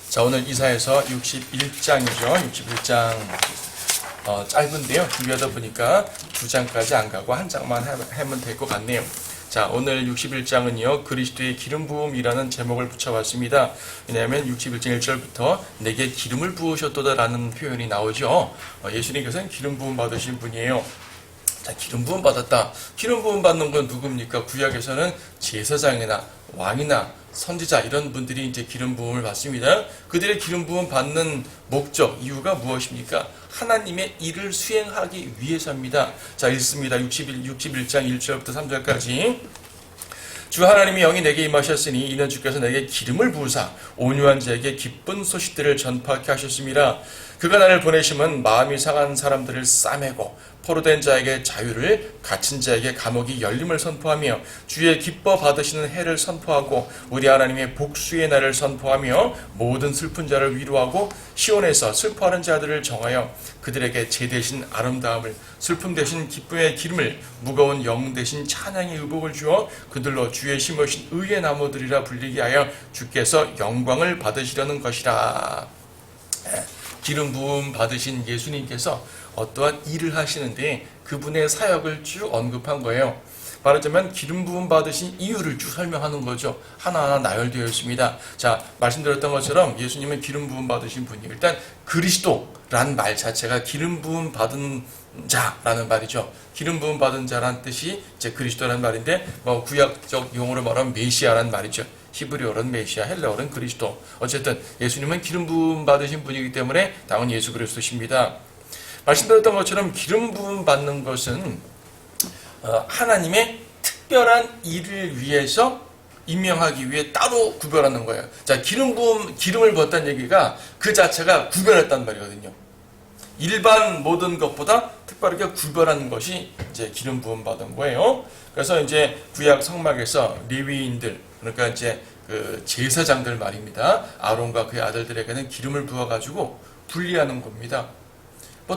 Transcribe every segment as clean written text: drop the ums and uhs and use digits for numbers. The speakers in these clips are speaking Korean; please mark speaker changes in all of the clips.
Speaker 1: 자, 오늘 이사야서 61장이죠. 61장 짧은데요. 준비하다 보니까 2장까지 안 가고 한 장만 하면 될 것 같네요. 자, 오늘 61장은요. 그리스도의 기름 부음이라는 제목을 붙여봤습니다. 왜냐하면 61장 1절부터 내게 기름을 부으셨도다라는 표현이 나오죠. 예수님께서는 기름 부음 받으신 분이에요. 자, 기름 부음 받았다. 기름 부음 받는 건 누굽니까? 구약에서는 제사장이나 왕이나 선지자 이런 분들이 이제 기름 부음을 받습니다. 그들의 기름 부음 받는 목적, 이유가 무엇입니까? 하나님의 일을 수행하기 위해서입니다. 자, 읽습니다. 61장 1절부터 3절까지. 주 하나님의 영이 내게 임하셨으니 이는 주께서 내게 기름을 부으사 온유한 자에게 기쁜 소식들을 전파하게 하셨습니다. 그가 나를 보내심은 마음이 상한 사람들을 싸매고 포로된 자에게 자유를, 갇힌 자에게 감옥이 열림을 선포하며 주의 기뻐 받으시는 해를 선포하고 우리 하나님의 복수의 날을 선포하며 모든 슬픈 자를 위로하고 시온에서 슬퍼하는 자들을 정하여 그들에게 제 대신 아름다움을, 슬픔 대신 기쁨의 기름을, 무거운 영 대신 찬양의 의복을 주어 그들로 주의 심으신 의의 나무들이라 불리게 하여 주께서 영광을 받으시려는 것이라. 기름 부음 받으신 예수님께서 어떠한 일을 하시는데 그분의 사역을 쭉 언급한 거예요. 말하자면 기름 부음 받으신 이유를 쭉 설명하는 거죠. 하나하나 나열되어 있습니다. 자, 말씀드렸던 것처럼 예수님은 기름 부음 받으신 분이에요. 일단 그리스도라는 말 자체가 기름 부음 받은 자라는 말이죠. 기름 부음 받은 자라는 뜻이 이제 그리스도라는 말인데, 구약적 용어로 말하면 메시아라는 말이죠. 히브리어로는 메시아, 헬라어로는 그리스도. 어쨌든 예수님은 기름 부음 받으신 분이기 때문에 당연히 예수 그리스도십니다. 말씀드렸던 것처럼 기름 부음 받는 것은 하나님의 특별한 일을 위해서 임명하기 위해 따로 구별하는 거예요. 자, 기름을 부었다는 얘기가 그 자체가 구별했단 말이거든요. 일반 모든 것보다 특별하게 구별하는 것이 이제 기름 부음 받은 거예요. 그래서 이제 구약 성막에서 레위인들, 그러니까 이제 그 제사장들 말입니다. 아론과 그의 아들들에게는 기름을 부어가지고 분리하는 겁니다.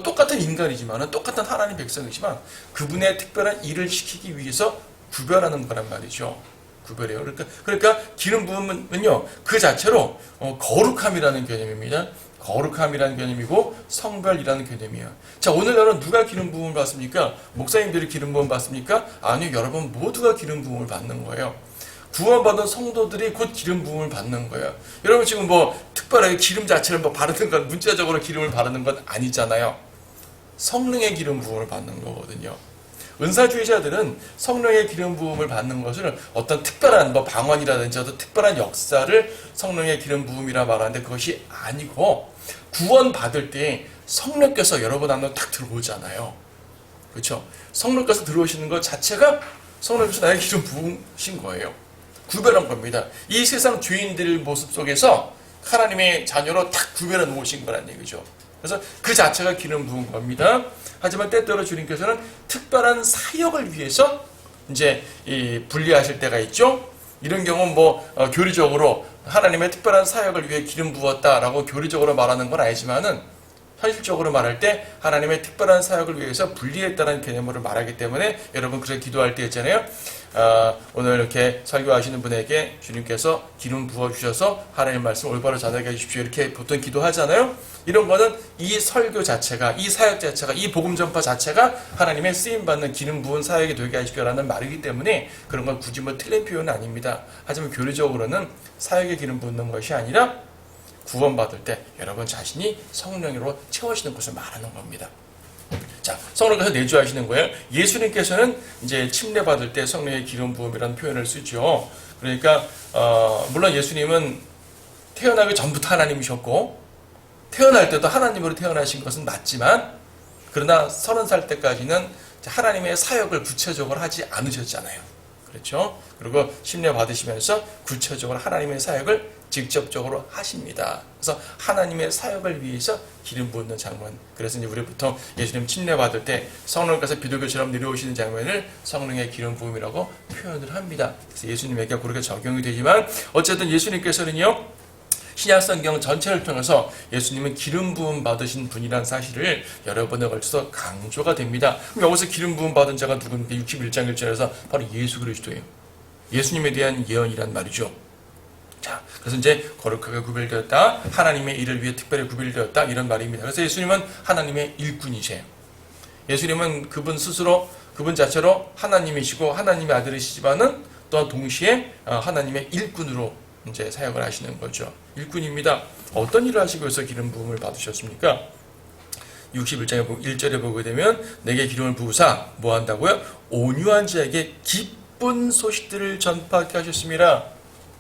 Speaker 1: 똑같은 인간이지만, 똑같은 하나님 백성이지만 그분의 특별한 일을 시키기 위해서 구별하는 거란 말이죠. 구별해요. 그러니까 기름 부음은요, 그 자체로 거룩함이라는 개념입니다. 거룩함이라는 개념이고 성별이라는 개념이에요. 자, 오늘날은 누가 기름 부음을 받습니까? 목사님들이 기름 부음 받습니까? 아니요, 여러분 모두가 기름 부음을 받는 거예요. 구원받은 성도들이 곧 기름 부음을 받는 거예요. 여러분 지금 특별하게 기름 자체를 바르는 건, 문자적으로 기름을 바르는 건 아니잖아요. 성령의 기름 부음을 받는 거거든요. 은사주의자들은 성령의 기름 부음을 받는 것을 어떤 특별한 방언이라든지 어떤 특별한 역사를 성령의 기름 부음이라 말하는데 그것이 아니고, 구원받을 때 성령께서 여러분 안으로 딱 들어오잖아요. 그렇죠? 성령께서 들어오시는 것 자체가 성령께서 나의 기름 부으신 거예요. 구별한 겁니다. 이 세상 죄인들의 모습 속에서 하나님의 자녀로 딱 구별해 놓으신 거란 얘기죠. 그래서 그 자체가 기름 부은 겁니다. 하지만 때때로 주님께서는 특별한 사역을 위해서 이제 분리하실 때가 있죠. 이런 경우는 교리적으로 하나님의 특별한 사역을 위해 기름 부었다라고 교리적으로 말하는 건 아니지만은, 현실적으로 말할 때 하나님의 특별한 사역을 위해서 분리했다는 개념으로 말하기 때문에, 여러분 그래서 기도할 때 있잖아요. 오늘 이렇게 설교하시는 분에게 주님께서 기름 부어주셔서 하나님 말씀 올바로 전하게 해주십시오, 이렇게 보통 기도하잖아요. 이런 거는 이 설교 자체가, 이 사역 자체가, 이 복음 전파 자체가 하나님의 쓰임받는 기름 부은 사역이 되게 하십시오라는 말이기 때문에 그런 건 굳이 틀린 표현은 아닙니다. 하지만 교리적으로는 사역에 기름 붓는 것이 아니라 구원받을 때 여러분 자신이 성령으로 채워지는 것을 말하는 겁니다. 자, 성령께서 내주하시는 거예요. 예수님께서는 이제 침례받을 때 성령의 기름 부음이라는 표현을 쓰죠. 그러니까 물론 예수님은 태어나기 전부터 하나님이셨고 태어날 때도 하나님으로 태어나신 것은 맞지만, 그러나 30살 때까지는 하나님의 사역을 구체적으로 하지 않으셨잖아요. 그렇죠? 그리고 침례 받으시면서 구체적으로 하나님의 사역을 직접적으로 하십니다. 그래서 하나님의 사역을 위해서 기름 부는 장면. 그래서 이제 우리 보통 예수님 침례 받을 때 성령께서 비둘기처럼 내려오시는 장면을 성령의 기름 부음이라고 표현을 합니다. 그래서 예수님에게 그렇게 적용이 되지만, 어쨌든 예수님께서는요, 신약성경 전체를 통해서 예수님은 기름 부음 받으신 분이라는 사실을 여러 번에 걸쳐서 강조가 됩니다. 그럼 여기서 기름 부음 받은 자가 누굽니까? 61장 1절에서 바로 예수 그리스도예요. 예수님에 대한 예언이란 말이죠. 자, 그래서 이제 거룩하게 구별되었다. 하나님의 일을 위해 특별히 구별되었다. 이런 말입니다. 그래서 예수님은 하나님의 일꾼이세요. 예수님은 그분 스스로, 그분 자체로 하나님이시고 하나님의 아들이시지만은 또한 동시에 하나님의 일꾼으로 이제 사역을 하시는 거죠. 일꾼입니다. 어떤 일을 하시기 위해서 기름 부음을 받으셨습니까? 61장에 1절에 보게 되면 내게 기름을 부으사 뭐 한다고요? 온유한 자에게 기쁜 소식들을 전파하게 하셨습니다.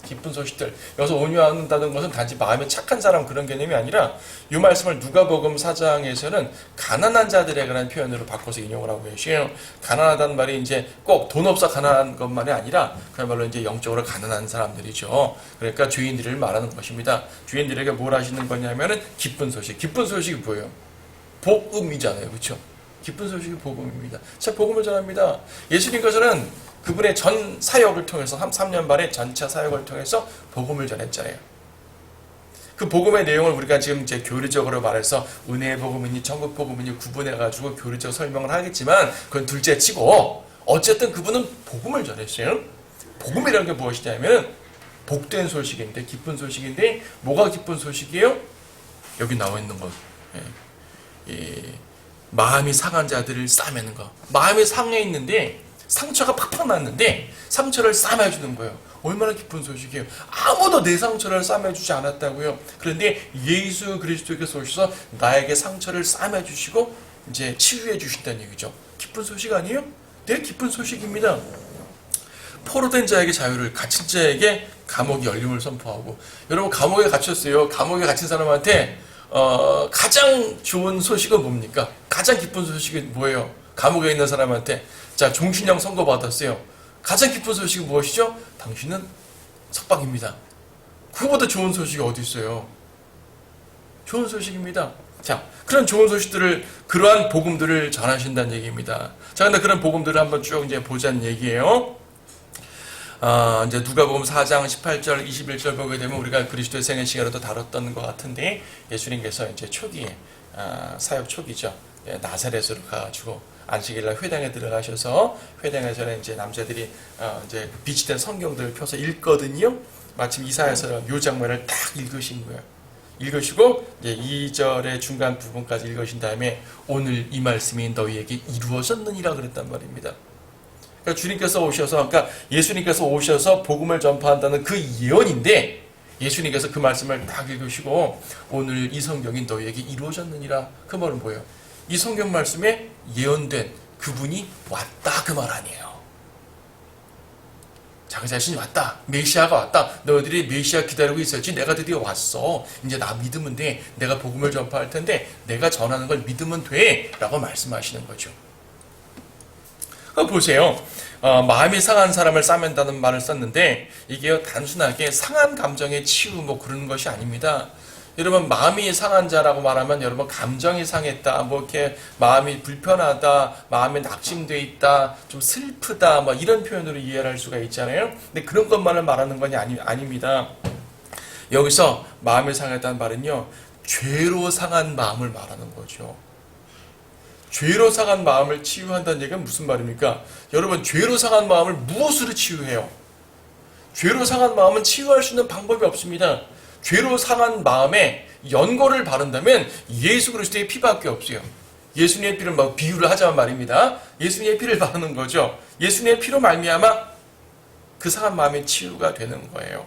Speaker 1: 기쁜 소식들. 여기서 온유한다는 것은 단지 마음에 착한 사람 그런 개념이 아니라 이 말씀을 누가복음 4장에서는 가난한 자들에 관한 표현으로 바꿔서 인용을 하고 계시요. 가난하다는 말이 이제 꼭 돈 없어 가난한 것만이 아니라 그야말로 이제 영적으로 가난한 사람들이죠. 그러니까 죄인들을 말하는 것입니다. 죄인들에게 뭘 하시는 거냐면은 기쁜 소식. 기쁜 소식이 뭐예요? 복음이잖아요. 그렇죠? 기쁜 소식이 복음입니다. 자, 복음을 전합니다. 예수님께서는 그분의 전 사역을 통해서 3년 반의 전체 사역을 통해서 복음을 전했잖아요. 그 복음의 내용을 우리가 지금 이제 교리적으로 말해서 은혜의 복음이니 천국 복음이니 구분해가지고 교리적 설명을 하겠지만 그건 둘째 치고 어쨌든 그분은 복음을 전했어요. 복음이라는 게 무엇이냐면 복된 소식인데 기쁜 소식인데 뭐가 기쁜 소식이에요? 여기 나와 있는 것. 마음이 상한 자들을 싸매는 거. 마음이 상해 있는데 상처가 팍팍 났는데 상처를 싸매주는 거예요. 얼마나 기쁜 소식이에요. 아무도 내 상처를 싸매주지 않았다고요. 그런데 예수 그리스도께서 오셔서 나에게 상처를 싸매주시고 이제 치유해 주신다는 얘기죠. 기쁜 소식 아니에요? 되게 기쁜 소식입니다. 포로된 자에게 자유를, 갇힌 자에게 감옥이 열림을 선포하고. 여러분 감옥에 갇혔어요. 감옥에 갇힌 사람한테 가장 좋은 소식은 뭡니까? 가장 기쁜 소식이 뭐예요? 감옥에 있는 사람한테 자, 종신형 선고받았어요. 가장 기쁜 소식이 무엇이죠? 당신은 석방입니다. 그거보다 좋은 소식이 어디 있어요? 좋은 소식입니다. 자, 그런 좋은 소식들을, 그러한 복음들을 전하신다는 얘기입니다. 자, 근데 그런 복음들을 한번 쭉 이제 보자는 얘기예요. 이제 누가복음 4장 18절, 21절 보게 되면 우리가 그리스도의 생애 시간에도 다뤘던 것 같은데 예수님께서 이제 초기에 사역 초기죠. 나사렛으로 가가지고 안식일날 회당에 들어가셔서 회당에서는 이제 남자들이 이제 비치된 성경들을 펴서 읽거든요. 마침 이사야서 요 장면을 딱 읽으신 거예요. 읽으시고 이제 2절의 중간 부분까지 읽으신 다음에 오늘 이 말씀이 너희에게 이루어졌느니라 그랬단 말입니다. 그러니까 주님께서 오셔서, 그러니까 예수님께서 오셔서 복음을 전파한다는 그 예언인데 예수님께서 그 말씀을 딱 읽으시고 오늘 이 성경이 너희에게 이루어졌느니라. 그 말은 뭐예요? 이 성경 말씀에 예언된 그분이 왔다 그 말 아니에요. 자기 자신이 왔다. 메시아가 왔다. 너희들이 메시아 기다리고 있었지. 내가 드디어 왔어. 이제 나 믿으면 돼. 내가 복음을 전파할 텐데 내가 전하는 걸 믿으면 돼. 라고 말씀하시는 거죠. 보세요. 마음이 상한 사람을 싸맨다는 말을 썼는데 이게 단순하게 상한 감정의 치유 뭐 그런 것이 아닙니다. 여러분 마음이 상한 자라고 말하면 여러분 감정이 상했다, 뭐 이렇게 마음이 불편하다, 마음이 낙심돼 있다, 좀 슬프다, 뭐 이런 표현으로 이해를 할 수가 있잖아요. 근데 그런 것만을 말하는 건 아닙니다. 여기서 마음이 상했다는 말은요, 죄로 상한 마음을 말하는 거죠. 죄로 상한 마음을 치유한다는 얘기는 무슨 말입니까? 여러분 죄로 상한 마음을 무엇으로 치유해요? 죄로 상한 마음은 치유할 수 있는 방법이 없습니다. 죄로 상한 마음에 연고를 바른다면 예수 그리스도의 피밖에 없어요. 예수님의 피를 막 비유를 하자면 말입니다. 예수님의 피를 바르는 거죠. 예수님의 피로 말미암아 그 상한 마음의 치유가 되는 거예요.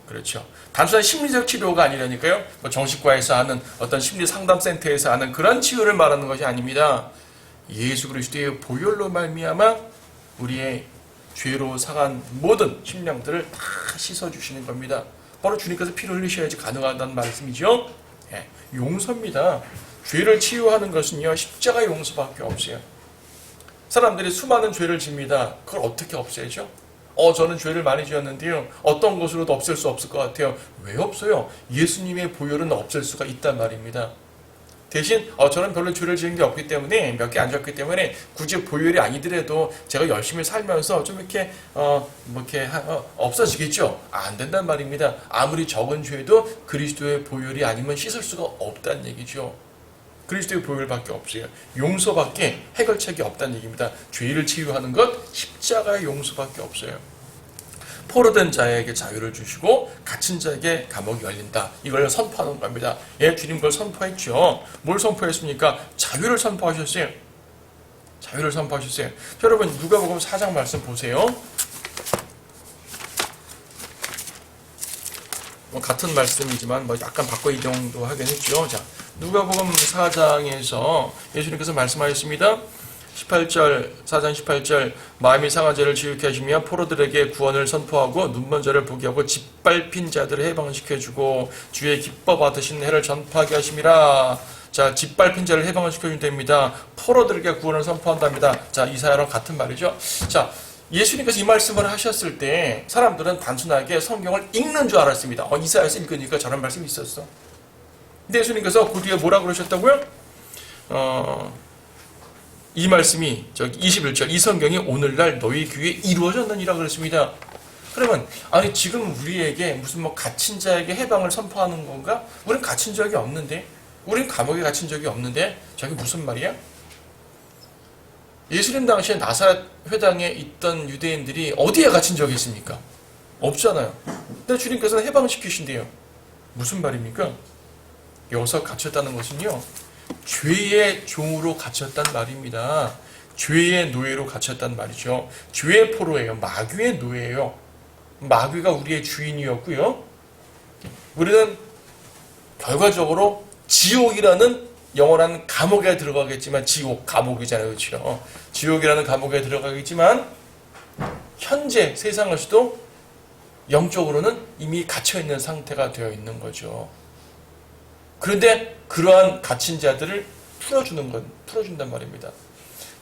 Speaker 1: 그렇죠. 단순한 심리적 치료가 아니라니까요. 뭐 정신과에서 하는 어떤 심리 상담센터에서 하는 그런 치유를 말하는 것이 아닙니다. 예수 그리스도의 보혈로 말미암아 우리의 죄로 상한 모든 심령들을 다 씻어주시는 겁니다. 바로 주님께서 피를 흘리셔야지 가능하다는 말씀이죠. 예, 용서입니다. 죄를 치유하는 것은요, 십자가 용서밖에 없어요. 사람들이 수많은 죄를 집니다. 그걸 어떻게 없애죠? 저는 죄를 많이 지었는데요, 어떤 것으로도 없앨 수 없을 것 같아요. 왜 없어요? 예수님의 보혈은 없앨 수가 있단 말입니다. 대신 저는 별로 죄를 지은 게 없기 때문에, 몇 개 안 지었기 때문에 굳이 보혈이 아니더라도 제가 열심히 살면서 좀 이렇게 없어지겠죠? 안 된단 말입니다. 아무리 적은 죄도 그리스도의 보혈이 아니면 씻을 수가 없다는 얘기죠. 그리스도의 보혈밖에 없어요. 용서밖에 해결책이 없다는 얘기입니다. 죄를 치유하는 것, 십자가의 용서밖에 없어요. 포로된 자에게 자유를 주시고 갇힌 자에게 감옥이 열린다. 이걸 선포하는 겁니다. 예, 주님 그걸 선포했죠. 뭘 선포했습니까? 자유를 선포하셨어요. 자유를 선포하셨어요. 여러분 누가복음 4장 말씀 보세요. 같은 말씀이지만 약간 바꿔 이동도 하긴 했죠. 자, 누가복음 4장에서 예수님께서 말씀하셨습니다. 4장 18절 마음이 상한 자를 지극히 하시며 포로들에게 구원을 선포하고 눈먼 자를 보게 하고 짓밟힌 자들을 해방시켜주고 주의 기뻐 받으신 해를 전파하게 하심이라. 자, 짓밟힌 자를 해방시켜주면 됩니다. 포로들에게 구원을 선포한답니다. 자, 이사야랑 같은 말이죠. 자, 예수님께서 이 말씀을 하셨을 때 사람들은 단순하게 성경을 읽는 줄 알았습니다. 이사야에서 읽으니까 저런 말씀이 있었어. 근데 예수님께서 그 뒤에 뭐라고 그러셨다고요? 이 말씀이 21절 이 성경이 오늘날 너희 귀에 이루어졌느니라 그랬습니다. 그러면 아니 지금 우리에게 무슨 갇힌 자에게 해방을 선포하는 건가? 우린 갇힌 적이 없는데, 우린 감옥에 갇힌 적이 없는데 저게 무슨 말이야? 예수님 당시에 나사렛 회당에 있던 유대인들이 어디에 갇힌 적이 있습니까? 없잖아요. 근데 주님께서는 해방시키신대요. 무슨 말입니까? 여기서 갇혔다는 것은요, 죄의 종으로 갇혔단 말입니다. 죄의 노예로 갇혔단 말이죠. 죄의 포로예요. 마귀의 노예예요. 마귀가 우리의 주인이었고요. 우리는 결과적으로 지옥이라는 영원한 감옥에 들어가겠지만, 지옥, 감옥이잖아요. 그렇죠? 지옥이라는 감옥에 들어가겠지만 현재 세상에서도 영적으로는 이미 갇혀있는 상태가 되어 있는 거죠. 그런데 그러한 갇힌 자들을 풀어준단 말입니다.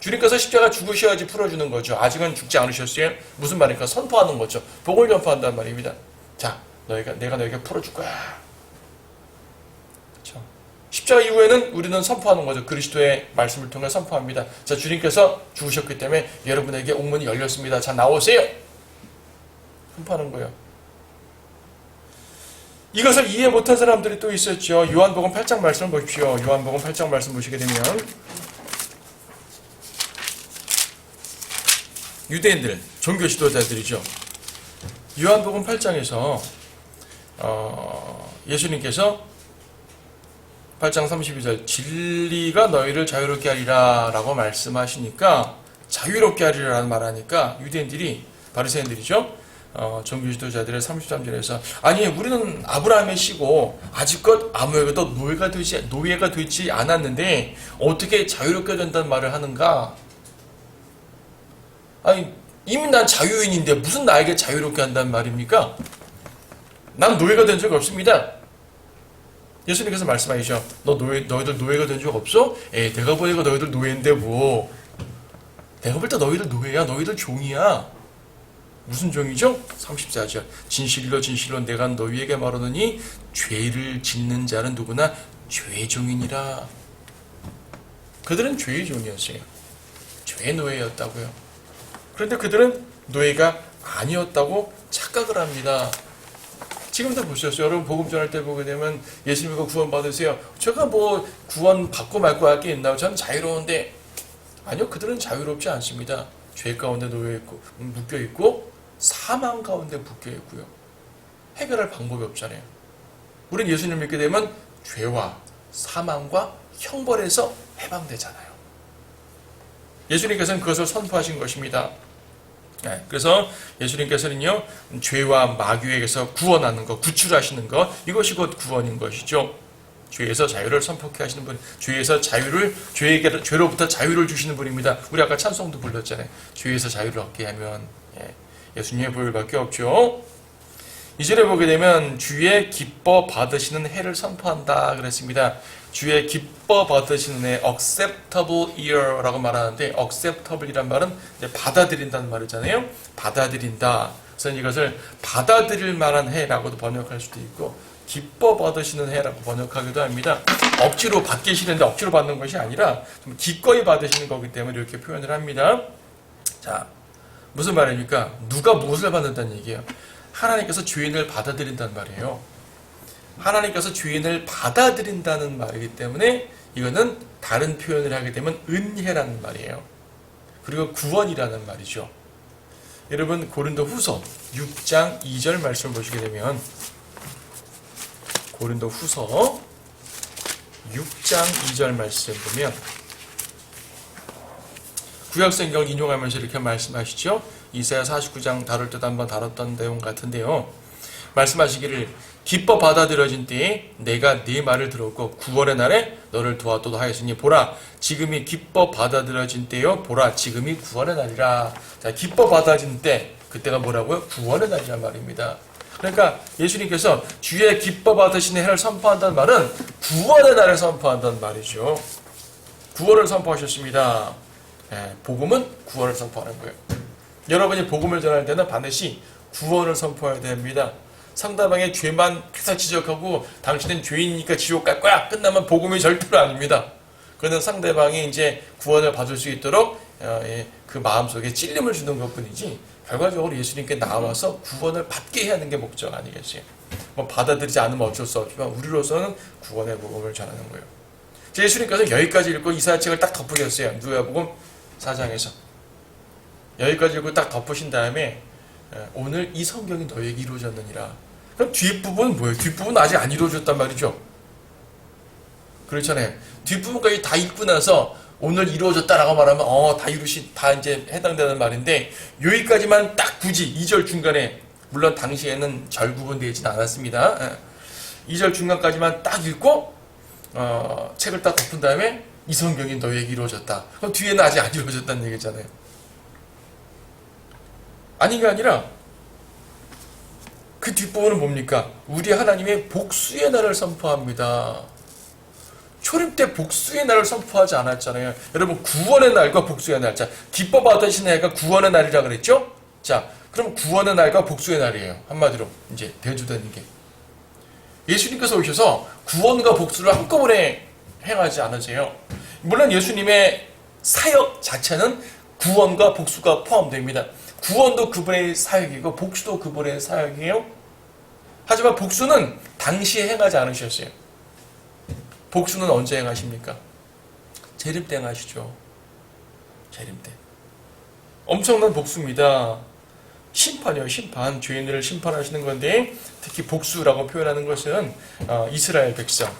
Speaker 1: 주님께서 십자가 죽으셔야지 풀어주는 거죠. 아직은 죽지 않으셨어요. 무슨 말입니까? 선포하는 거죠. 복을 전파한단 말입니다. 자, 내가 너에게 풀어줄 거야. 그렇죠? 십자가 이후에는 우리는 선포하는 거죠. 그리스도의 말씀을 통해 선포합니다. 자, 주님께서 죽으셨기 때문에 여러분에게 옥문이 열렸습니다. 자, 나오세요. 선포하는 거예요. 이것을 이해 못한 사람들이 또 있었죠. 요한복음 8장 말씀을 보십시오. 요한복음 8장 말씀 보시게 되면 유대인들, 종교 지도자들이죠. 요한복음 8장에서 예수님께서 8장 32절 진리가 너희를 자유롭게 하리라 라고 말씀하시니까, 자유롭게 하리라는 말하니까 유대인들이, 바리새인들이죠, 종교 지도자들의 33절에서 아니 우리는 아브라함의 씨고 아직껏 아무에게도 노예가 되지 않았는데 어떻게 자유롭게 된다는 말을 하는가? 아니 이미 난 자유인인데 무슨 나에게 자유롭게 한다는 말입니까? 난 노예가 된 적이 없습니다. 예수님께서 말씀하시죠. 너희들 노예가 된 적 없어? 내가 보니까 너희들 노예인데 뭐. 내가 볼 때 너희들 노예야. 너희들 종이야. 무슨 종이죠? 34절 진실로 진실로 내가 너희에게 말하노니 죄를 짓는 자는 누구나 죄의 종이니라. 그들은 죄의 종이었어요. 죄의 노예였다고요. 그런데 그들은 노예가 아니었다고 착각을 합니다. 지금도 보셨어요. 여러분 복음 전할 때 보게 되면 예수님 믿고 구원 받으세요. 제가 뭐 구원 받고 말고 할 게 있나요? 저는 자유로운데. 아니요, 그들은 자유롭지 않습니다. 죄 가운데 묶여있고 사망 가운데 묶여있고요. 해결할 방법이 없잖아요. 우린 예수님 믿게 되면 죄와 사망과 형벌에서 해방되잖아요. 예수님께서는 그것을 선포하신 것입니다. 그래서 예수님께서는요, 죄와 마귀에게서 구원하는 것, 구출하시는 것, 이것이 곧 구원인 것이죠. 죄에서 자유를 선포케 하시는 분, 죄로부터 자유를 주시는 분입니다. 우리 아까 찬송도 불렀잖아요. 죄에서 자유를 얻게 하면 예수님의 보혈밖에 없죠. 2절에 보게 되면 주의 기뻐 받으시는 해를 선포한다 그랬습니다. 주의 기뻐 받으시는 해, acceptable year라고 말하는데, acceptable이란 말은 받아들인다는 말이잖아요. 받아들인다. 그래서 이것을 받아들일 만한 해라고도 번역할 수도 있고, 기뻐 받으시는 해라고 번역하기도 합니다. 억지로 받기 싫은데 억지로 받는 것이 아니라 좀 기꺼이 받으시는 거기 때문에 이렇게 표현을 합니다. 자, 무슨 말입니까? 누가 무엇을 받는다는 얘기예요? 하나님께서 죄인을 받아들인다는 말이에요. 하나님께서 죄인을 받아들인다는 말이기 때문에 이거는 다른 표현을 하게 되면 은혜라는 말이에요. 그리고 구원이라는 말이죠. 여러분 고린도 후서 6장 2절 말씀을 보시게 되면 고린도 후서 6장 2절 말씀 보면 구약성경을 인용하면서 이렇게 말씀하시죠. 이사야 49장 다룰 때 한번 다뤘던 내용 같은데요. 말씀하시기를 기뻐 받아들여진 때에 내가 네 말을 들었고 구원의 날에 너를 도왔도다 하였으니 보라 지금이 기뻐 받아들여진 때요 보라 지금이 구원의 날이라. 자, 기뻐 받아진 때 그때가 뭐라고요? 구원의 날이란 말입니다. 그러니까 예수님께서 주의 기뻐 받으시는 해를 선포한다는 말은 구원의 날을 선포한다는 말이죠. 구원을 선포하셨습니다. 복음은 구원을 선포하는 거예요. 여러분이 복음을 전할 때는 반드시 구원을 선포해야 됩니다. 상대방의 죄만 계속 지적하고 당신은 죄인이니까 지옥 갈 거야 끝나면 복음이 절대로 아닙니다. 그러나 상대방이 이제 구원을 받을 수 있도록 그 마음속에 찔림을 주는 것뿐이지 결과적으로 예수님께 나와서 구원을 받게 해야 하는 게 목적 아니겠어요. 뭐 받아들이지 않으면 어쩔 수 없지만 우리로서는 구원의 복음을 전하는 거예요. 예수님께서 여기까지 읽고 이사야책을 딱 덮으셨어요. 누가복음 4장에서 여기까지 읽고 딱 덮으신 다음에 오늘 이 성경이 너에게 이루어졌느니라. 그럼 뒷부분은 뭐예요? 뒷부분은 아직 안 이루어졌단 말이죠. 그렇잖아요. 뒷부분까지 다 읽고 나서 오늘 이루어졌다라고 말하면 다 이제 해당되는 말인데 여기까지만 딱 굳이 2절 중간에 물론 당시에는 절구분되지는 않았습니다. 2절 중간까지만 딱 읽고 책을 딱 덮은 다음에 이 성경이 너에게 이루어졌다. 그럼 뒤에는 아직 안 이루어졌다는 얘기잖아요. 아닌 게 아니라 그 뒷부분은 뭡니까? 우리 하나님의 복수의 날을 선포합니다. 초림 때 복수의 날을 선포하지 않았잖아요. 여러분 구원의 날과 복수의 날. 자, 기뻐 받으시는 해가 구원의 날이라 그랬죠? 자, 그럼 구원의 날과 복수의 날이에요. 한마디로 이제 대조되는 게. 예수님께서 오셔서 구원과 복수를 한꺼번에 행하지 않으세요. 물론 예수님의 사역 자체는 구원과 복수가 포함됩니다. 구원도 그분의 사역이고 복수도 그분의 사역이에요. 하지만 복수는 당시에 행하지 않으셨어요. 복수는 언제 행하십니까? 재림 때 행하시죠. 재림 때. 엄청난 복수입니다. 심판이요, 심판. 죄인들을 심판하시는 건데 특히 복수라고 표현하는 것은 이스라엘 백성을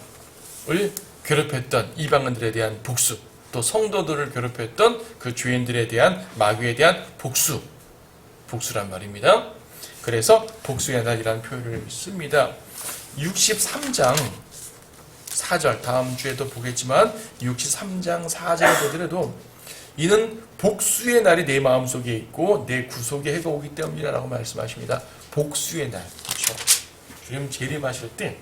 Speaker 1: 괴롭혔던 이방인들에 대한 복수, 또 성도들을 괴롭혔던 그 죄인들에 대한 마귀에 대한 복수란 말입니다. 그래서 복수의 날이라는 표현을 씁니다. 63장 4절 다음 주에도 보겠지만 63장 4절을 보더라도 이는 복수의 날이 내 마음속에 있고 내 구속의 해가 오기 때문이라고 말씀하십니다. 복수의 날. 그렇죠. 주님 재림하실 때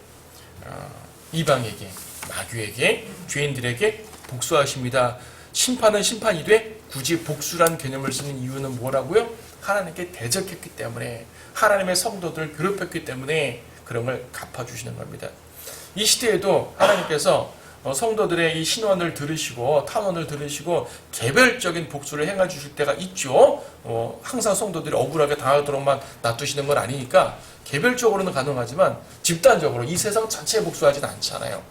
Speaker 1: 이방에게 마귀에게 죄인들에게 복수하십니다. 심판은 심판이 돼 굳이 복수란 개념을 쓰는 이유는 뭐라고요? 하나님께 대적했기 때문에 하나님의 성도들을 괴롭혔기 때문에 그런 걸 갚아주시는 겁니다. 이 시대에도 하나님께서 성도들의 이 신원을 들으시고 탄원을 들으시고 개별적인 복수를 행해 주실 때가 있죠. 항상 성도들이 억울하게 당하도록만 놔두시는 건 아니니까 개별적으로는 가능하지만 집단적으로 이 세상 전체에 복수하지는 않잖아요.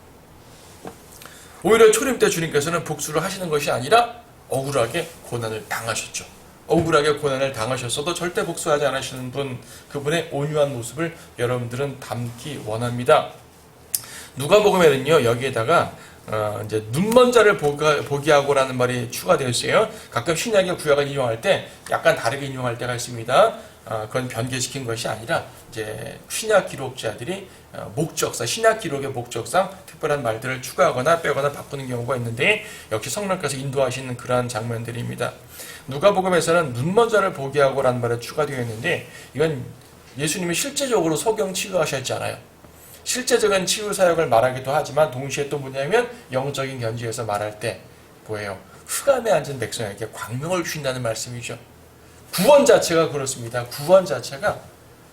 Speaker 1: 오히려 초림 때 주님께서는 복수를 하시는 것이 아니라 억울하게 고난을 당하셨죠. 억울하게 고난을 당하셨어도 절대 복수하지 않으시는 분, 그분의 온유한 모습을 여러분들은 담기 원합니다. 누가복음에는요 여기에다가 이제 눈먼 자를 보게 하고라는 말이 추가되어 있어요. 가끔 신약의 구약을 인용할 때 약간 다르게 인용할 때가 있습니다. 그건 변개시킨 것이 아니라 이제 신약 기록자들이 목적상, 신약 기록의 목적상 특별한 말들을 추가하거나 빼거나 바꾸는 경우가 있는데 역시 성령께서 인도하시는 그러한 장면들입니다. 누가복음에서는 눈먼 자를 보게 하고라는 말이 추가되어 있는데 이건 예수님이 실제적으로 소경 치유하셨잖아요. 실제적인 치유 사역을 말하기도 하지만 동시에 또 뭐냐면 영적인 견지에서 말할 때 뭐예요? 흑암에 앉은 백성에게 광명을 주신다는 말씀이죠. 구원 자체가 그렇습니다. 구원 자체가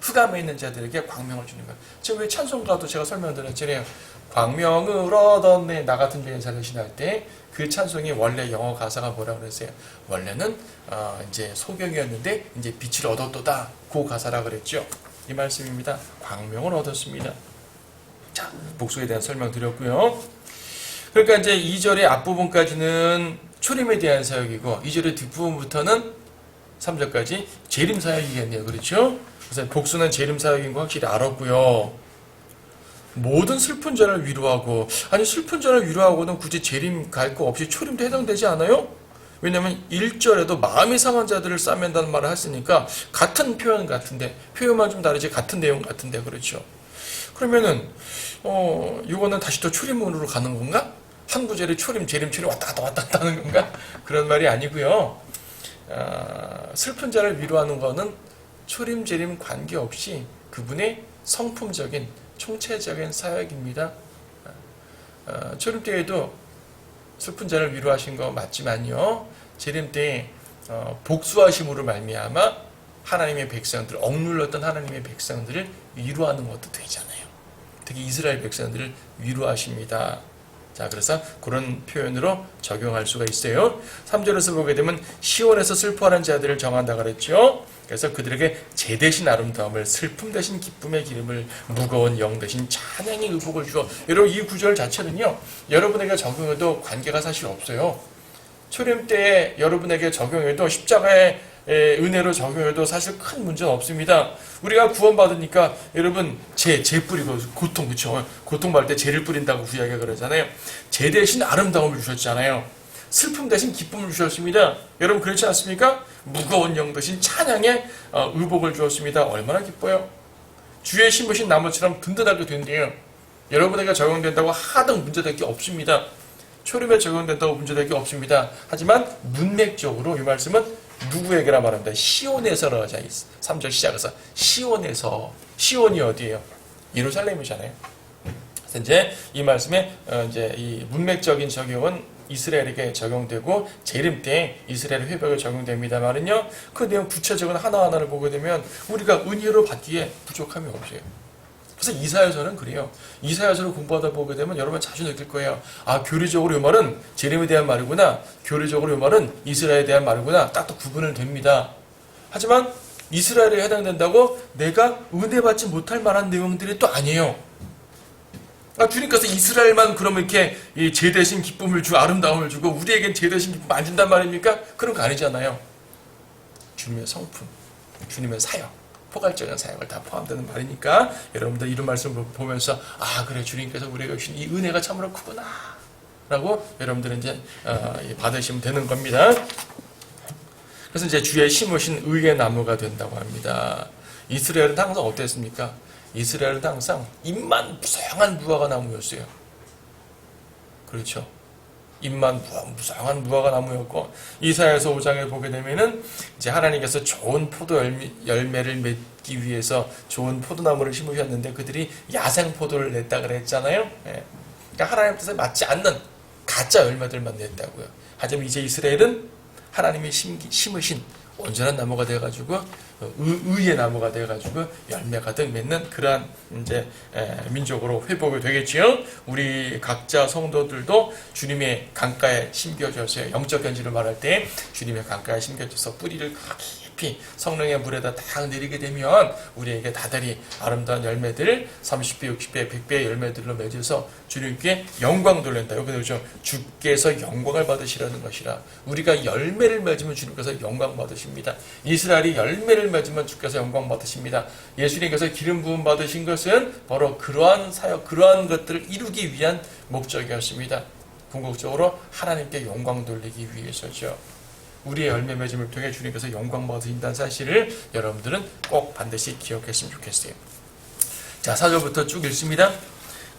Speaker 1: 흑암에 있는 자들에게 광명을 주는 거예요. 지금 왜 찬송가도 제가 설명드렸잖아요. 광명을 얻었네 나 같은 죄인 살리시나 할 때 그 찬송이 원래 영어 가사가 뭐라 그랬어요? 원래는 이제 소경이었는데 이제 빛을 얻었도다 그 가사라 그랬죠. 이 말씀입니다. 광명을 얻었습니다. 자, 복수에 대한 설명 드렸고요. 그러니까 이제 2절의 앞부분까지는 초림에 대한 사역이고 2절의 뒷부분부터는 3절까지 재림사역이겠네요. 그렇죠? 그래서 복수는 재림사역인 거 확실히 알았고요. 모든 슬픈 자를 위로하고, 아니 슬픈 자를 위로하고는 굳이 재림 갈 거 없이 초림도 해당되지 않아요? 왜냐면 1절에도 마음이 상한 자들을 싸맨다는 말을 했으니까 같은 표현 같은데, 표현만 좀 다르지 같은 내용 같은데, 그렇죠? 그러면은 이거는 다시 또 초림으로 가는 건가? 한 구절에 초림, 재림, 초림 왔다 갔다 하는 건가? 그런 말이 아니고요. 슬픈 자를 위로하는 거는 초림, 재림 관계없이 그분의 성품적인, 총체적인 사역입니다. 초림 때에도 슬픈 자를 위로하신 거 맞지만요. 재림 때에 복수하심으로 말미암아 하나님의 백성들, 억눌렀던 하나님의 백성들을 위로하는 것도 되잖아요. 특히 이스라엘 백성들을 위로하십니다. 자, 그래서 그런 표현으로 적용할 수가 있어요. 3절에서 보게 되면 시온에서 슬퍼하는 자들을 정한다 그랬죠. 그래서 그들에게 재 대신 아름다움을, 슬픔 대신 기쁨의 기름을, 무거운 영 대신 찬양의 의복을 주어. 여러분, 이 구절 자체는요, 여러분에게 적용해도 관계가 사실 없어요. 초림 때에 여러분에게 적용해도, 십자가의 은혜로 적용해도 사실 큰 문제는 없습니다. 우리가 구원받으니까 여러분 재 뿌리고 고통, 그쵸? 고통받을 때 재를 뿌린다고 구약에 그러잖아요. 재 대신 아름다움을 주셨잖아요. 슬픔 대신 기쁨을 주셨습니다. 여러분 그렇지 않습니까? 무거운 영 대신 찬양의 의복을 주었습니다. 얼마나 기뻐요? 주에 심으신 나무처럼 든든하게 된대요. 여러분에게 적용된다고 하등 문제될 게 없습니다. 초림에 적용된다고 문제될 게 없습니다. 하지만 문맥적으로 이 말씀은 누구에게나 말합니다. 시온에서라. 3절 시작해서 시온에서. 시온이 어디예요? 예루살렘이잖아요. 그래서 이제 이 말씀에 이제 이 문맥적인 적용은 이스라엘에게 적용되고 재림 때 이스라엘 회복에 적용됩니다만은요. 그 내용 구체적인 하나하나를 보게 되면 우리가 은혜로 받기에 부족함이 없어요. 그래서 이사야서는 그래요. 이사야서를 공부하다 보게 되면 여러분 자주 느낄 거예요. 아, 교리적으로 이 말은 재림에 대한 말이구나. 교리적으로 이 말은 이스라엘에 대한 말이구나. 딱 구분을 됩니다. 하지만 이스라엘에 해당된다고 내가 은혜 받지 못할 만한 내용들이 또 아니에요. 주님께서 이스라엘만 그러면 이렇게 재 대신 기쁨을 주고 아름다움을 주고 우리에겐 재 대신 기쁨 안 준단 말입니까? 그런 거 아니잖아요. 주님의 성품, 주님의 사역, 포괄적인 사역을 다 포함되는 말이니까 여러분들 이런 말씀을 보면서 아, 그래, 주님께서 우리에게 주신 이 은혜가 참으로 크구나 라고 여러분들은 이제 받으시면 되는 겁니다. 그래서 이제 주에 심으신 의의 나무가 된다고 합니다. 이스라엘은 항상 어땠습니까? 이스라엘은 항상 잎만 무성한 무화과 나무였어요. 그렇죠? 잎만 무성한 무화과 나무였고, 이사야서 5장에 보게 되면은 이제 하나님께서 좋은 포도 열매를 맺기 위해서 좋은 포도나무를 심으셨는데 그들이 야생 포도를 냈다 그랬잖아요. 예. 그러니까 하나님 뜻에 맞지 않는 가짜 열매들만 냈다고요. 하지만 이제 이스라엘은 하나님이 심으신 온전한 나무가 돼가지고 의의 나무가 돼가지고 열매 가득 맺는 그러한 이제 민족으로 회복이 되겠지요. 우리 각자 성도들도 주님의 강가에 심겨져서 영적 견지를 말할 때 주님의 강가에 심겨져서 뿌리를 깊이 성령의 물에다 딱 내리게 되면 우리에게 다달이 아름다운 열매들 30배, 60배, 100배의 열매들로 맺어서 주님께 영광 돌린다. 여기 그렇죠. 주께서 영광을 받으시라는 것이라. 우리가 열매를 맺으면 주님께서 영광 받으십니다. 이스라엘이 열매를 맺으면 주께서 영광 받으십니다. 예수님께서 기름 부음 받으신 것은 바로 그러한 사역, 그러한 것들을 이루기 위한 목적이었습니다. 궁극적으로 하나님께 영광 돌리기 위해서죠. 우리의 열매 맺음을 통해 주님께서 영광 받으신다는 사실을 여러분들은 꼭 반드시 기억했으면 좋겠어요. 자, 4절부터 쭉 읽습니다.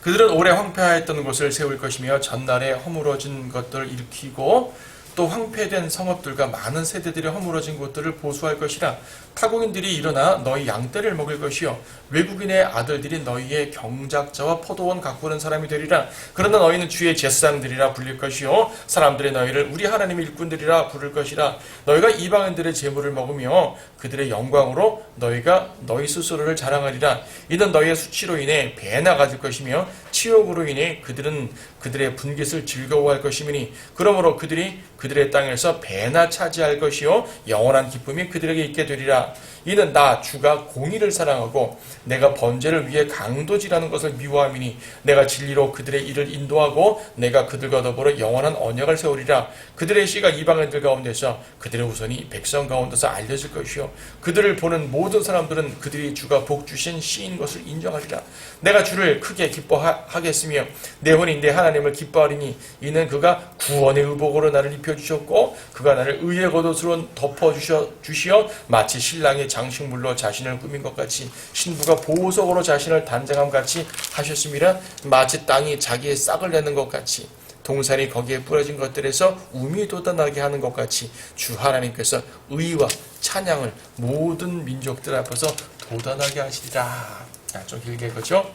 Speaker 1: 그들은 오래 황폐하였던 곳을 세울 것이며 전날에 허물어진 것들을 일으키고 또 황폐된 성읍들과 많은 세대들의 허물어진 곳들을 보수할 것이라. 타국인들이 일어나 너희 양떼를 먹을 것이요 외국인의 아들들이 너희의 경작자와 포도원 가꾸는 사람이 되리라. 그러나 너희는 주의 제사장들이라 불릴 것이요 사람들이 너희를 우리 하나님의 일꾼들이라 부를 것이라. 너희가 이방인들의 재물을 먹으며 그들의 영광으로 너희가 너희 스스로를 자랑하리라. 이는 너희의 수치로 인해 배나 가질 것이며 치욕으로 인해 그들은 그들의 분깃을 즐거워할 것이니 그러므로 그들이 그들의 땅에서 배나 차지할 것이요 영원한 기쁨이 그들에게 있게 되리라. 이는 나 주가 공의를 사랑하고 내가 번제를 위해 강도질하는 것을 미워함이니 내가 진리로 그들의 일을 인도하고 내가 그들과 더불어 영원한 언약을 세우리라. 그들의 씨가 이방인들 가운데서 그들의 후손이 백성 가운데서 알려질 것이요 그들을 보는 모든 사람들은 그들이 주가 복 주신 씨인 것을 인정하리라. 내가 주를 크게 기뻐하겠으며 내 혼이 내 하나님을 기뻐하리니 이는 그가 구원의 의복으로 나를 입혀주셨고 그가 나를 의의 겉옷으로 덮어주시어 마치 신랑의 장식물로 자신을 꾸민 것 같이 신부가 보석으로 자신을 단장함 같이 하셨음이라. 마치 땅이 자기의 싹을 내는 것 같이 동산이 거기에 뿌려진 것들에서 움이 돋아나게 하는 것 같이 주 하나님께서 의와 찬양을 모든 민족들 앞에서 돋아나게 하시리라. 좀 길게 그죠?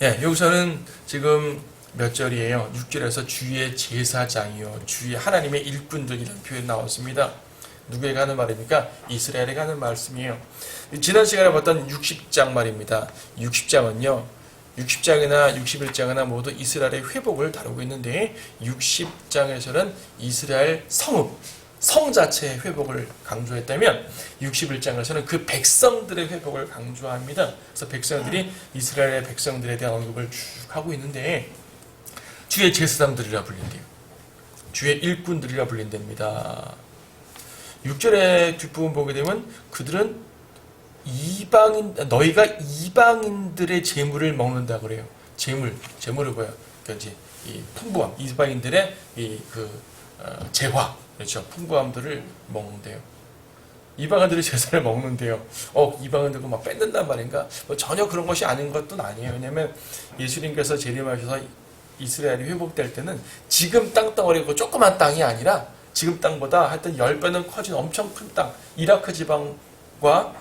Speaker 1: 예, 여기서는 지금 몇 절이에요? 6절에서 주의 제사장이요 주의 하나님의 일꾼들이라는 표현이 나왔습니다. 누구에게 하는 말입니까? 이스라엘에게 하는 말씀이에요. 지난 시간에 봤던 60장 말입니다. 60장은요 60장이나 61장이나 모두 이스라엘의 회복을 다루고 있는데 60장에서는 이스라엘 성 자체의 회복을 강조했다면 61장에서는 그 백성들의 회복을 강조합니다. 그래서 백성들이 이스라엘의 백성들에 대한 언급을 쭉 하고 있는데 주의 제사장들이라 불린대요. 주의 일꾼들이라 불린답니다. 6절의 뒷부분 보게 되면 그들은 너희가 이방인들의 재물을 먹는다 그래요. 재물을 뭐야? 그러니까 이제 이 풍부함, 이방인들의 재화, 그렇죠. 풍부함들을 먹는데요. 이방인들의 제사를 먹는데요. 이방인들고 막 뺏는단 말인가? 전혀 그런 것이 아닌 것도 아니에요. 왜냐하면 예수님께서 재림하셔서 이스라엘이 회복될 때는 지금 땅덩어리고 조그만 땅이 아니라 지금 땅보다 하여튼 10배는 커진 엄청 큰 땅, 이라크 지방과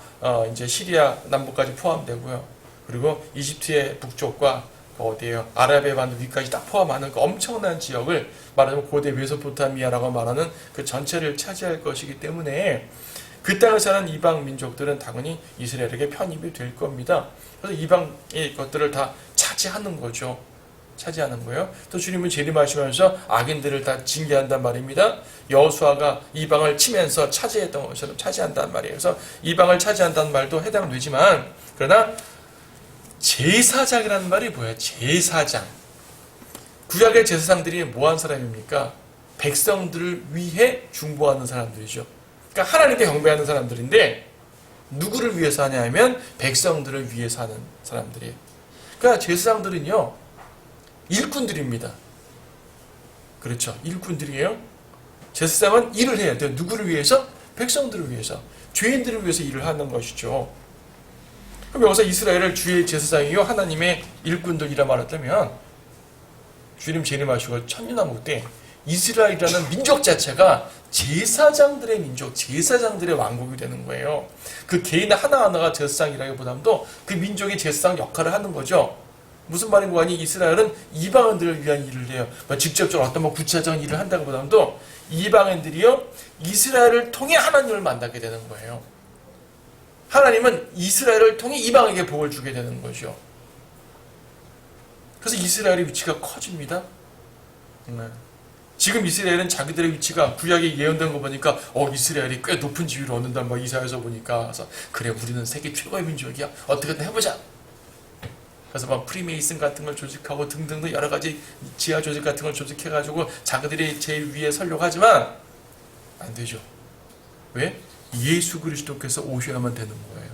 Speaker 1: 이제 시리아 남부까지 포함되고요. 그리고 이집트의 북쪽과 어디에요? 아라비아 반도 위까지 딱 포함하는 그 엄청난 지역을 말하자면 고대 메소포타미아라고 말하는 그 전체를 차지할 것이기 때문에 그 땅에 사는 이방 민족들은 당연히 이스라엘에게 편입이 될 겁니다. 그래서 이방의 것들을 다 차지하는 거죠. 차지하는 거예요. 또 주님은 재림하시면서 악인들을 다 징계한단 말입니다. 여호수아가 이방을 치면서 차지했던 것처럼 차지한단 말이에요. 그래서 이방을 차지한다는 말도 해당되지만 그러나 제사장이라는 말이 뭐예요? 제사장. 구약의 제사장들이 뭐한 사람입니까? 백성들을 위해 중보하는 사람들이죠. 그러니까 하나님께 경배하는 사람들인데 누구를 위해서 하냐 하면 백성들을 위해서 하는 사람들이에요. 그러니까 제사장들은요 일꾼들입니다. 그렇죠. 일꾼들이에요. 제사장은 일을 해야 돼요. 누구를 위해서? 백성들을 위해서. 죄인들을 위해서 일을 하는 것이죠. 그럼 여기서 이스라엘을 주의 제사장이요 하나님의 일꾼들이라 말했다면 주님 재림하시고 천년왕국 때 이스라엘이라는 민족 자체가 제사장들의 민족, 제사장들의 왕국이 되는 거예요. 그 개인 하나하나가 제사장이라기보다도 그 민족의 제사장 역할을 하는 거죠. 무슨 말인 거 아니? 이스라엘은 이방인들을 위한 일을 해요. 직접적으로 어떤 구체적인 일을 한다기보다도 이방인들이요 이스라엘을 통해 하나님을 만나게 되는 거예요. 하나님은 이스라엘을 통해 이방에게 복을 주게 되는 거죠. 그래서 이스라엘의 위치가 커집니다. 지금 이스라엘은 자기들의 위치가 구약에 예언된 거 보니까 이스라엘이 꽤 높은 지위를 얻는다. 이사야서 보니까 그래서 그래 우리는 세계 최고의 민족이야. 어떻게든 해보자. 그래서 프리메이슨 같은 걸 조직하고 등등등 여러 가지 지하 조직 같은 걸 조직해가지고 자기들이 제일 위에 서려고 하지만 안 되죠. 왜? 예수 그리스도께서 오셔야만 되는 거예요.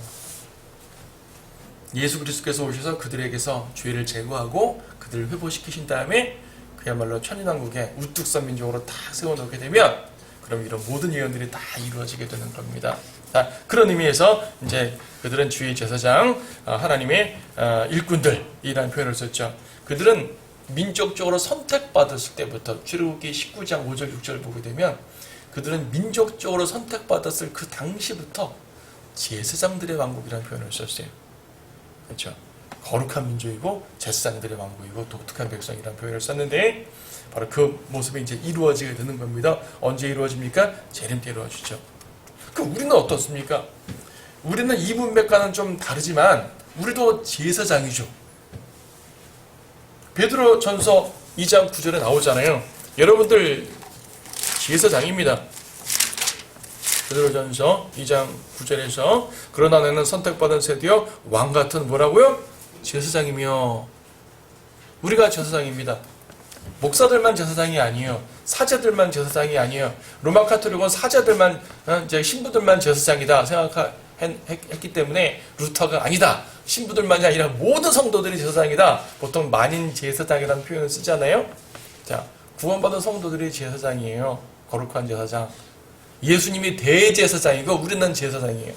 Speaker 1: 예수 그리스도께서 오셔서 그들에게서 죄를 제거하고 그들을 회복시키신 다음에 그야말로 천인왕국에 우뚝 선 민족으로 딱 세워놓게 되면 그럼 이런 모든 예언들이 다 이루어지게 되는 겁니다. 자, 그런 의미에서 이제 그들은 주의 제사장, 하나님의 일꾼들이라는 표현을 썼죠. 그들은 민족적으로 선택받았을 때부터 출애굽기 19장 5절 6절 보게 되면 그들은 민족적으로 선택받았을 그 당시부터 제사장들의 왕국이라는 표현을 썼어요. 그렇죠? 거룩한 민족이고 제사장들의 왕국이고 독특한 백성이라는 표현을 썼는데 바로 그 모습이 이제 이루어지게 되는 겁니다. 언제 이루어집니까? 재림 때 이루어지죠. 그럼 우리는 어떻습니까? 우리는 이 문맥과는 좀 다르지만 우리도 제사장이죠. 베드로전서 2장 9절에 나오잖아요. 여러분들 제사장입니다. 베드로전서 2장 9절에서 그러나 너는 선택받은 세대여 왕같은 뭐라고요? 제사장이며. 우리가 제사장입니다. 목사들만 제사장이 아니에요. 사제들만 제사장이 아니에요. 로마 카톨릭은 사제들만 이제 신부들만 제사장이다 생각했기 때문에 루터가 아니다. 신부들만이 아니라 모든 성도들이 제사장이다. 보통 만인 제사장이라는 표현을 쓰잖아요. 자, 구원받은 성도들이 제사장이에요. 거룩한 제사장. 예수님이 대제사장이고 우리는 제사장이에요.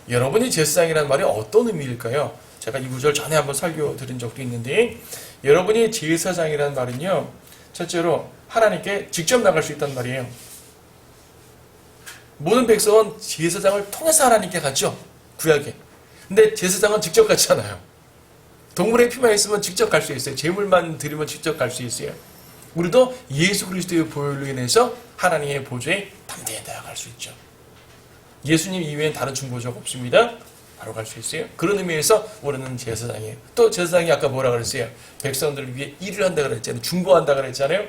Speaker 1: 여러분이 제사장이라는 말이 어떤 의미일까요? 제가 이 구절 전에 한번 설교드린 적도 있는데, 여러분이 제사장이라는 말은요, 첫째로 하나님께 직접 나갈 수 있단 말이에요. 모든 백성은 제사장을 통해서 하나님께 갔죠. 구약에. 근데 제사장은 직접 가지 않아요. 동물의 피만 있으면 직접 갈 수 있어요. 제물만 드리면 직접 갈 수 있어요. 우리도 예수 그리스도의 보혈로 인해서 하나님의 보좌에 담대히 나아갈 수 있죠. 예수님 이외엔 다른 중보자가 없습니다. 바로 갈 수 있어요. 그런 의미에서 우리는 제사장이에요. 또 제사장이 아까 뭐라 그랬어요? 백성들을 위해 일을 한다 그랬잖아요. 중보한다 그랬잖아요.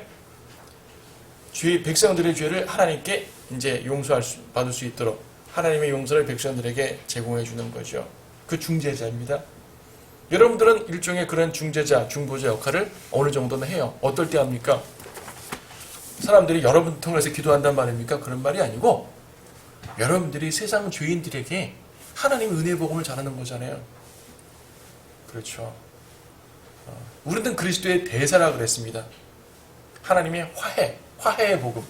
Speaker 1: 백성들의 죄를 하나님께 이제 받을 수 있도록 하나님의 용서를 백성들에게 제공해 주는 거죠. 그 중재자입니다. 여러분들은 일종의 그런 중재자, 중보자 역할을 어느 정도는 해요. 어떨 때 합니까? 사람들이 여러분 통해서 기도한단 말입니까? 그런 말이 아니고 여러분들이 세상 죄인들에게 하나님의 은혜의 복음을 전하는 거잖아요. 그렇죠. 우리는 그리스도의 대사라 그랬습니다. 하나님의 화해의 복음.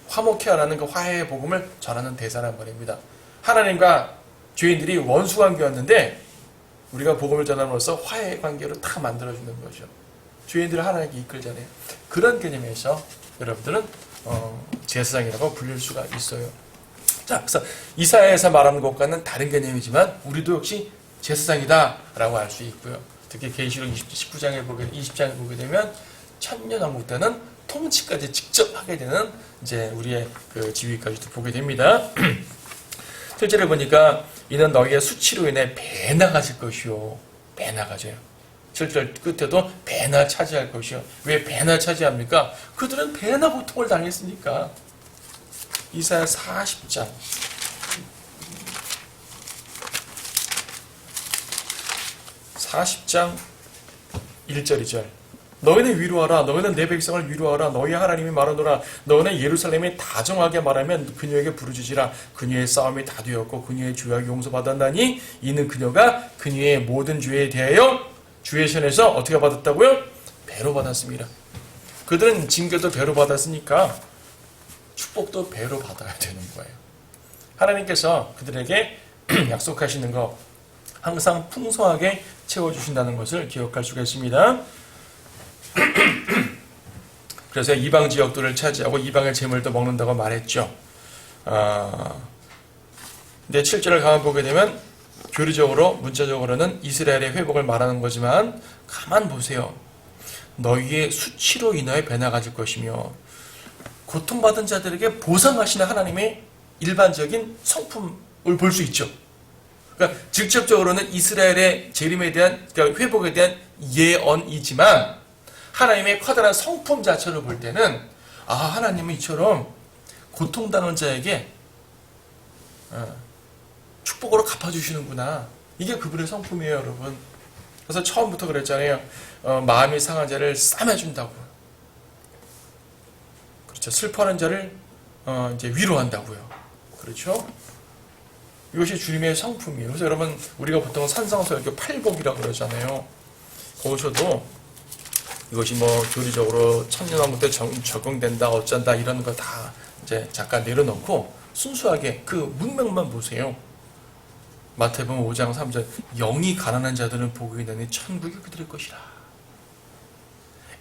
Speaker 1: 화목해 하라는 그 화해의 복음을 전하는 대사란 말입니다. 하나님과 죄인들이 원수 관계였는데 우리가 복음을 전함으로써 화해의 관계로 딱 만들어주는 거죠. 죄인들을 하나님께 이끌잖아요. 그런 개념에서 여러분들은 제사장이라고 불릴 수가 있어요. 자, 그래서 이사야에서 말하는 것과는 다른 개념이지만 우리도 역시 제사장이다라고 할 수 있고요. 특히 계시록 20장에 보게 되면 천년왕국 때는 통치까지 직접 하게 되는 이제 우리의 그 지위까지도 보게 됩니다. 실제로 보니까 이는 너희의 수치로 인해 배나 가질 것이요. 배나 가져요. 7절 끝에도 배나 차지할 것이요. 왜 배나 차지합니까? 그들은 배나 고통을 당했으니까. 이사야 40장 1절 2절 너희는 위로하라. 너희는 내 백성을 위로하라. 너희 하나님이 말하노라. 너희는 예루살렘이 다정하게 말하면 그녀에게 부르짖으라. 그녀의 싸움이 다 되었고 그녀의 죄악이 용서받았나니 이는 그녀가 그녀의 모든 죄에 대하여 주의 손에서 어떻게 받았다고요? 배로 받았습니다. 그들은 징계도 배로 받았으니까 축복도 배로 받아야 되는 거예요. 하나님께서 그들에게 약속하시는 거 항상 풍성하게 채워주신다는 것을 기억할 수가 있습니다. 그래서 이방 지역들을 차지하고 이방의 재물도 먹는다고 말했죠. 근데 7절을 가만 보게 되면 교리적으로 문자적으로는 이스라엘의 회복을 말하는 거지만 가만 보세요. 너희의 수치로 인하여 배나 가질 것이며 고통받은 자들에게 보상하시는 하나님의 일반적인 성품을 볼 수 있죠. 그러니까 직접적으로는 이스라엘의 재림에 대한, 그러니까 회복에 대한 예언이지만 하나님의 커다란 성품 자체를 볼 때는 하나님은 이처럼 고통당한 자에게 축복으로 갚아주시는구나. 이게 그분의 성품이에요, 여러분. 그래서 처음부터 그랬잖아요. 마음이 상한 자를 싸매준다고. 그렇죠. 슬퍼하는 자를 이제 위로한다고요. 그렇죠. 이것이 주님의 성품이에요. 그래서 여러분 우리가 보통 산상설교 팔복이라고 그러잖아요. 거기서도 이것이 뭐 교리적으로 천년왕국 때 적용된다 어쩐다 이런 거 다 이제 잠깐 내려놓고 순수하게 그 문맥만 보세요. 마태복음 5장 3절 영이 가난한 자들은 복이 있나니 천국이 그들의 것이라.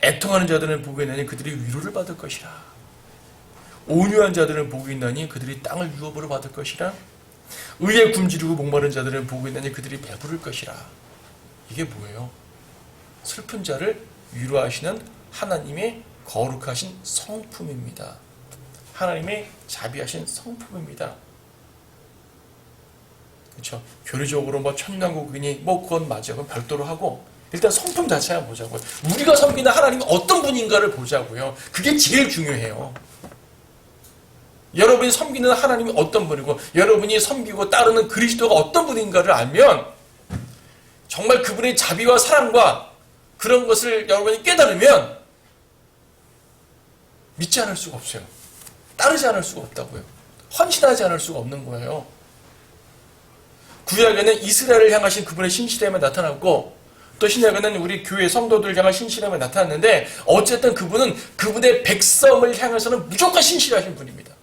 Speaker 1: 애통하는 자들은 복이 있나니 그들이 위로를 받을 것이라. 온유한 자들은 복이 있나니 그들이 땅을 유업으로 받을 것이라. 의에 굶주리고 목마른 자들은 복이 있나니 그들이 배부를 것이라. 이게 뭐예요? 슬픈 자를 위로하시는 하나님의 거룩하신 성품입니다. 하나님의 자비하신 성품입니다. 그렇죠? 교리적으로 뭐 천년왕국이니 뭐 그건 맞아요. 그건 별도로 하고 일단 성품 자체를 보자고요. 우리가 섬기는 하나님이 어떤 분인가를 보자고요. 그게 제일 중요해요. 여러분이 섬기는 하나님이 어떤 분이고 여러분이 섬기고 따르는 그리스도가 어떤 분인가를 알면 정말 그분의 자비와 사랑과 그런 것을 여러분이 깨달으면 믿지 않을 수가 없어요. 따르지 않을 수가 없다고요. 헌신하지 않을 수가 없는 거예요. 구약에는 이스라엘을 향하신 그분의 신실함이 나타났고 또 신약에는 우리 교회 성도들을 향한 신실함이 나타났는데 어쨌든 그분은 그분의 백성을 향해서는 무조건 신실하신 분입니다.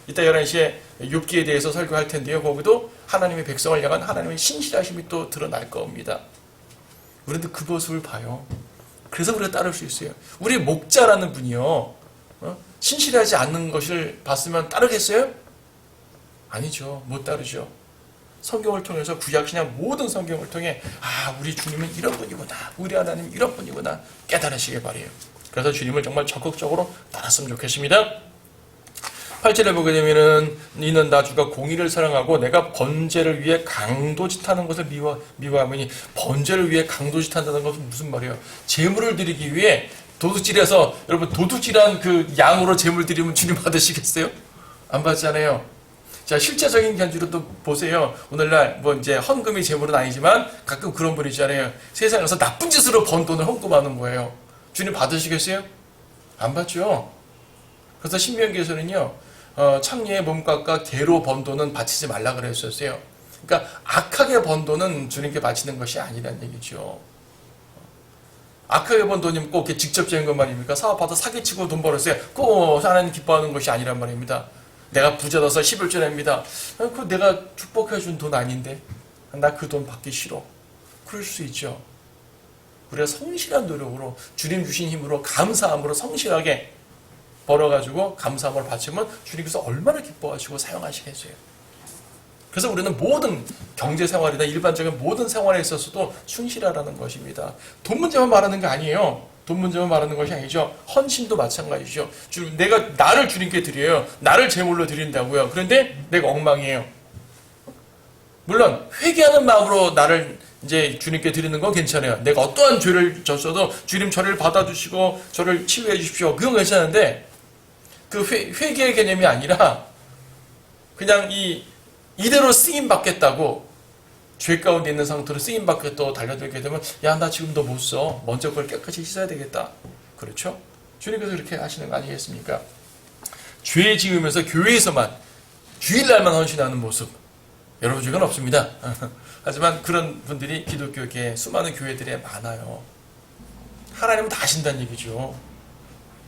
Speaker 1: 이따 11시에 욥기에 대해서 설교할 텐데요. 거기도 하나님의 백성을 향한 하나님의 신실하심이 또 드러날 겁니다. 우리도 그 모습을 봐요. 그래서 우리가 따를 수 있어요. 우리 목자라는 분이요. 신실하지 않는 것을 봤으면 따르겠어요? 아니죠. 못 따르죠. 성경을 통해서 구약신약 모든 성경을 통해 우리 주님은 이런 분이구나. 우리 하나님 이런 분이구나. 깨달으시길 바라요. 그래서 주님을 정말 적극적으로 따랐으면 좋겠습니다. 8절에 보게 되면은 이는 나 주가 공의를 사랑하고 내가 번제를 위해 강도짓하는 것을 미워하니 번제를 위해 강도짓한다는 것은 무슨 말이에요? 제물을 드리기 위해 도둑질해서 여러분 도둑질한 그 양으로 제물 드리면 주님 받으시겠어요? 안 받잖아요. 자, 실제적인 견주로 또 보세요. 오늘날 뭐 이제 헌금이 제물은 아니지만 가끔 그런 분 있잖아요. 세상에서 나쁜 짓으로 번 돈을 헌금하는 거예요. 주님 받으시겠어요? 안 받죠. 그래서 신명기에서는요. 창녀의 몸값과 개로 번 돈은 바치지 말라 그랬었어요. 그러니까 악하게 번 돈은 주님께 바치는 것이 아니라는 얘기죠. 악하게 번 돈이면 꼭 이렇게 직접적인 것 말입니까? 사업하다 사기치고 돈 벌었어요. 꼭 하나님 기뻐하는 것이 아니란 말입니다. 내가 부자라서 11조 냅니다. 그 내가 축복해준 돈 아닌데 나 그 돈 받기 싫어. 그럴 수 있죠. 우리가 성실한 노력으로 주님 주신 힘으로 감사함으로 성실하게 벌어가지고 감사함을 바치면 주님께서 얼마나 기뻐하시고 사용하시겠어요. 그래서 우리는 모든 경제생활이나 일반적인 모든 생활에 있어서도 충실하라는 것입니다. 돈 문제만 말하는 게 아니에요. 돈 문제만 말하는 것이 아니죠. 헌신도 마찬가지죠. 내가 나를 주님께 드려요. 나를 제물로 드린다고요. 그런데 내가 엉망이에요. 물론 회개하는 마음으로 나를 이제 주님께 드리는 건 괜찮아요. 내가 어떠한 죄를 졌어도 주님 저를 받아주시고 저를 치유해 주십시오. 그건 괜찮은데 그 회개의 개념이 아니라 그냥 이대로 쓰임 받겠다고 죄 가운데 있는 상태로 쓰임 받겠다고 달려들게 되면 야, 나 지금 너 못 써. 먼저 그걸 깨끗이 씻어야 되겠다. 그렇죠? 주님께서 그렇게 하시는 거 아니겠습니까? 죄 지으면서 교회에서만 주일날만 헌신하는 모습 여러분 중에는 없습니다. 하지만 그런 분들이 기독교계 수많은 교회들에 많아요. 하나님은 다 아신다는 얘기죠.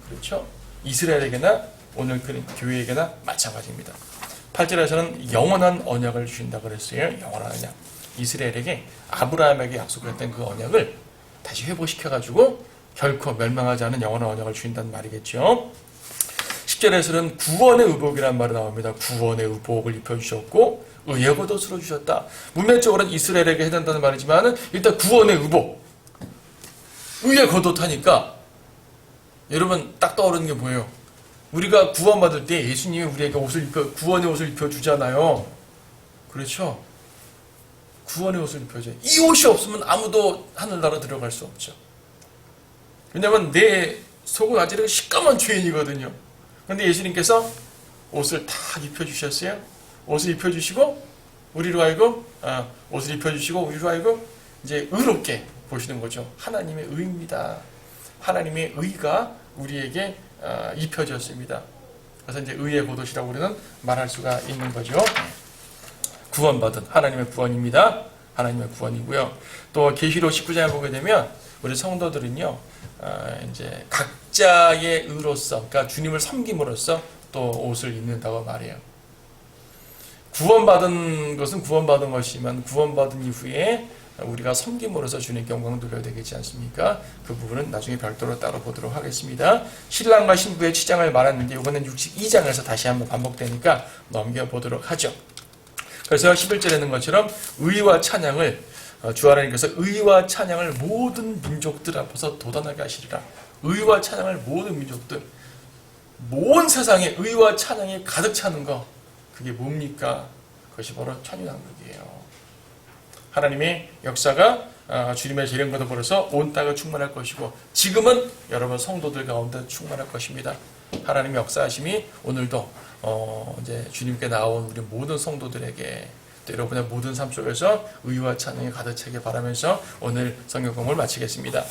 Speaker 1: 그렇죠? 이스라엘에게나 오늘 그런 교회에게나 마찬가지입니다. 8절에서는 영원한 언약을 주신다고 그랬어요. 영원한 언약. 이스라엘에게 아브라함에게 약속했던 그 언약을 다시 회복시켜가지고 결코 멸망하지 않은 영원한 언약을 주신다는 말이겠죠. 10절에서는 구원의 의복이라는 말이 나옵니다. 구원의 의복을 입혀주셨고 의의 겉옷으로 주셨다. 문면적으로는 이스라엘에게 해당한다는 말이지만 일단 구원의 의복, 의의 겉옷 하니까 여러분 딱 떠오르는 게 뭐예요? 우리가 구원받을 때 예수님이 우리에게 구원의 옷을 입혀주잖아요. 그렇죠? 구원의 옷을 입혀줘요. 이 옷이 없으면 아무도 하늘나라 들어갈 수 없죠. 왜냐면 내 속은 아직 시꺼먼 죄인이거든요. 그런데 예수님께서 옷을 다 입혀주셨어요. 옷을 입혀주시고 우리로 하여금 이제 의롭게 보시는 거죠. 하나님의 의입니다. 하나님의 의가 우리에게 입혀졌습니다. 그래서 이제 의의 겉옷이라고 우리는 말할 수가 있는 거죠. 구원받은 하나님의 구원입니다. 하나님의 구원이고요. 또 계시록 19장에 보게 되면 우리 성도들은요, 이제 각자의 의로서, 그러니까 주님을 섬김으로써 또 옷을 입는다고 말해요. 구원받은 것은 구원받은 것이지만 구원받은 이후에 우리가 섬김으로써 주님께 영광 돌려야 되겠지 않습니까? 그 부분은 나중에 별도로 따로 보도록 하겠습니다. 신랑과 신부의 치장을 말했는데 이번엔 62장에서 다시 한번 반복되니까 넘겨보도록 하죠. 그래서 11절에는 것처럼 의와 찬양을 주 하나님께서 의와 찬양을 모든 민족들 앞에서 돋아나게 하시리라. 의와 찬양을 모든 민족들, 온 세상에 의와 찬양이 가득 차는 거, 그게 뭡니까? 그것이 바로 천연왕국이에요. 하나님의 역사가 주님의 재림 거듭으로서 온 땅을 충만할 것이고 지금은 여러분 성도들 가운데 충만할 것입니다. 하나님의 역사하심이 오늘도 이제 주님께 나온 우리 모든 성도들에게 또 여러분의 모든 삶 속에서 의와 찬양이 가득 차게 바라면서 오늘 성경 공부를 마치겠습니다.